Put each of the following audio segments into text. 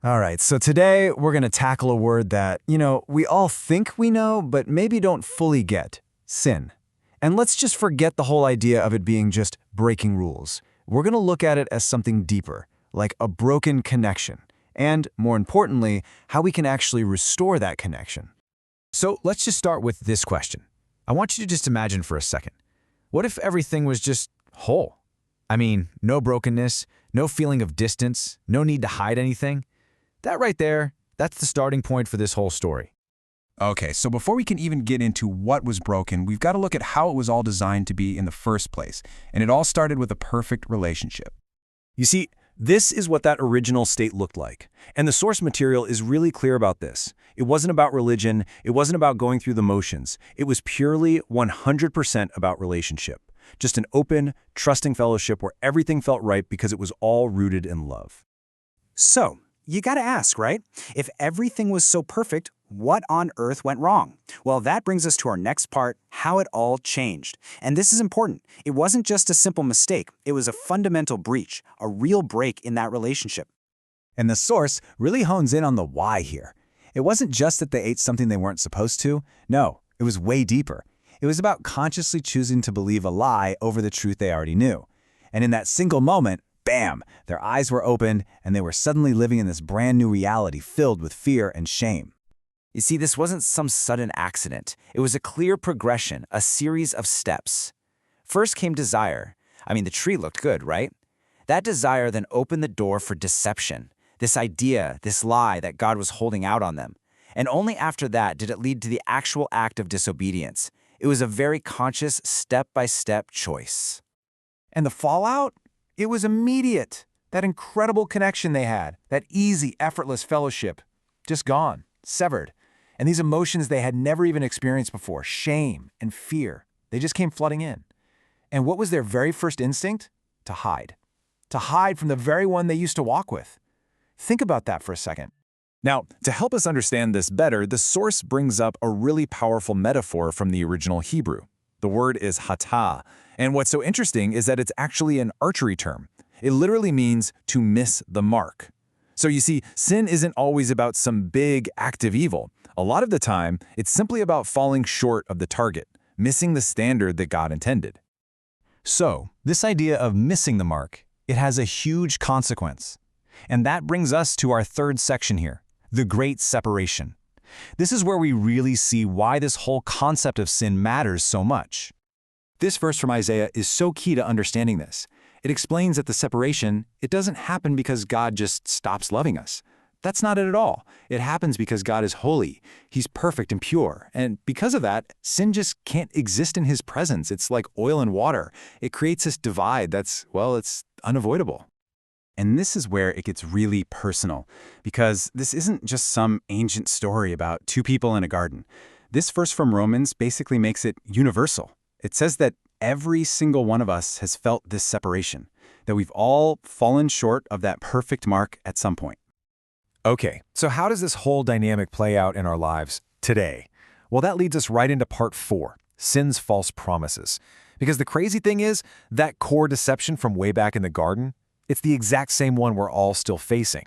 All right, so today we're going to tackle a word that, we all think we know, but maybe don't fully get: sin. And let's just forget the whole idea of it being just breaking rules. We're going to look at it as something deeper, like a broken connection, and, more importantly, how we can actually restore that connection. So let's just start with this question. I want you to just imagine for a second. What if everything was just whole? I mean, no brokenness, no feeling of distance, no need to hide anything. That right there, that's the starting point for this whole story. Okay, so before we can even get into what was broken, we've got to look at how it was all designed to be in the first place. And it all started with a perfect relationship. You see, this is what that original state looked like. And the source material is really clear about this. It wasn't about religion. It wasn't about going through the motions. It was purely 100% about relationship. Just an open, trusting fellowship where everything felt right because it was all rooted in love. So, you gotta ask, right? If everything was so perfect, what on earth went wrong? Well, that brings us to our next part: how it all changed. And this is important. It wasn't just a simple mistake. It was a fundamental breach, a real break in that relationship. And the source really hones in on the why here. It wasn't just that they ate something they weren't supposed to. No, it was way deeper. It was about consciously choosing to believe a lie over the truth they already knew. And in that single moment, bam, their eyes were opened and they were suddenly living in this brand new reality filled with fear and shame. You see, this wasn't some sudden accident. It was a clear progression, a series of steps. First came desire. The tree looked good, right? That desire then opened the door for deception, this idea, this lie that God was holding out on them. And only after that did it lead to the actual act of disobedience. It was a very conscious, step-by-step choice. And the fallout? It was immediate. That incredible connection they had, that easy, effortless fellowship, just gone, severed. And these emotions they had never even experienced before, shame and fear, they just came flooding in. And what was their very first instinct? To hide. To hide from the very one they used to walk with. Think about that for a second. Now, to help us understand this better, the source brings up a really powerful metaphor from the original Hebrew. The word is hatah, and what's so interesting is that it's actually an archery term. It literally means to miss the mark. So you see, sin isn't always about some big active evil. A lot of the time, it's simply about falling short of the target, missing the standard that God intended. So, this idea of missing the mark, it has a huge consequence. And that brings us to our third section here, the great separation. This is where we really see why this whole concept of sin matters so much. This verse from Isaiah is so key to understanding this. It explains that the separation, it doesn't happen because God just stops loving us. That's not it at all. It happens because God is holy. He's perfect and pure. And because of that, sin just can't exist in His presence. It's like oil and water. It creates this divide that's, it's unavoidable. And this is where it gets really personal, because this isn't just some ancient story about two people in a garden. This verse from Romans basically makes it universal. It says that every single one of us has felt this separation, that we've all fallen short of that perfect mark at some point. Okay, so how does this whole dynamic play out in our lives today? Well, that leads us right into part 4, sin's false promises. Because the crazy thing is, that core deception from way back in the garden, it's the exact same one we're all still facing.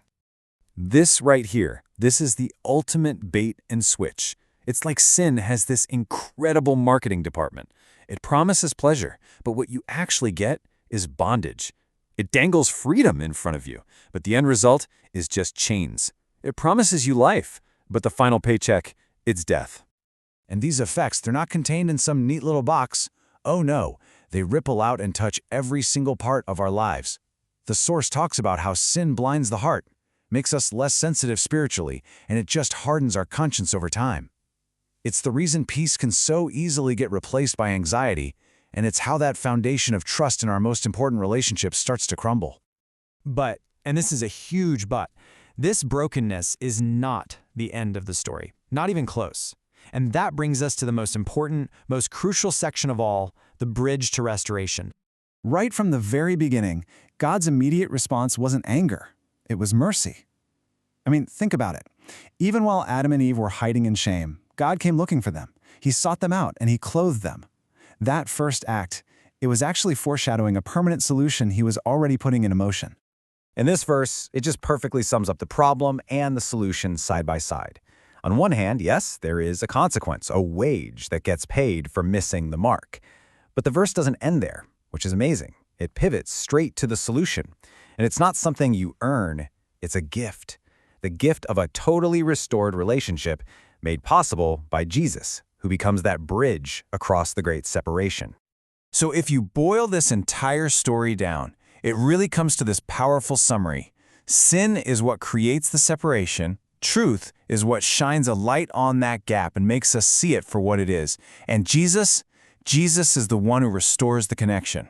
This right here, this is the ultimate bait and switch. It's like sin has this incredible marketing department. It promises pleasure, but what you actually get is bondage. It dangles freedom in front of you, but the end result is just chains. It promises you life, but the final paycheck, it's death. And these effects, they're not contained in some neat little box. Oh no, they ripple out and touch every single part of our lives. The source talks about how sin blinds the heart, makes us less sensitive spiritually, and it just hardens our conscience over time. It's the reason peace can so easily get replaced by anxiety, and it's how that foundation of trust in our most important relationships starts to crumble. But, and this is a huge but, this brokenness is not the end of the story, not even close. And that brings us to the most important, most crucial section of all, the bridge to restoration. Right from the very beginning, God's immediate response wasn't anger, it was mercy. Think about it. Even while Adam and Eve were hiding in shame, God came looking for them. He sought them out and He clothed them. That first act, it was actually foreshadowing a permanent solution He was already putting into motion. In this verse, it just perfectly sums up the problem and the solution side by side. On one hand, yes, there is a consequence, a wage that gets paid for missing the mark. But the verse doesn't end there, which is amazing. It pivots straight to the solution. And it's not something you earn, it's a gift. The gift of a totally restored relationship made possible by Jesus, who becomes that bridge across the great separation. So if you boil this entire story down, it really comes to this powerful summary. Sin is what creates the separation. Truth is what shines a light on that gap and makes us see it for what it is. And Jesus is the one who restores the connection.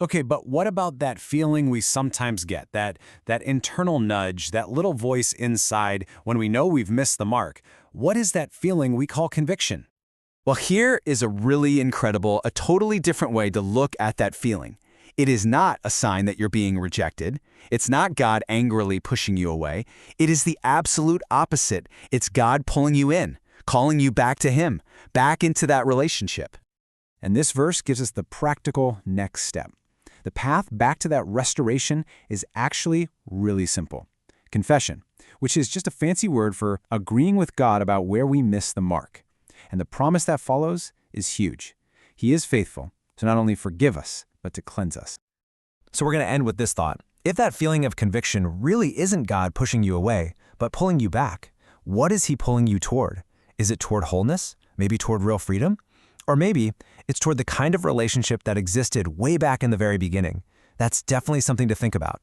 Okay, but what about that feeling we sometimes get, that internal nudge, that little voice inside when we know we've missed the mark? What is that feeling we call conviction? Well, here is a really incredible, a totally different way to look at that feeling. It is not a sign that you're being rejected. It's not God angrily pushing you away. It is the absolute opposite. It's God pulling you in, calling you back to Him, back into that relationship. And this verse gives us the practical next step. The path back to that restoration is actually really simple. Confession, which is just a fancy word for agreeing with God about where we miss the mark. And the promise that follows is huge. He is faithful to not only forgive us, but to cleanse us. So we're going to end with this thought. If that feeling of conviction really isn't God pushing you away, but pulling you back, what is He pulling you toward? Is it toward wholeness? Maybe toward real freedom? Or maybe it's toward the kind of relationship that existed way back in the very beginning. That's definitely something to think about.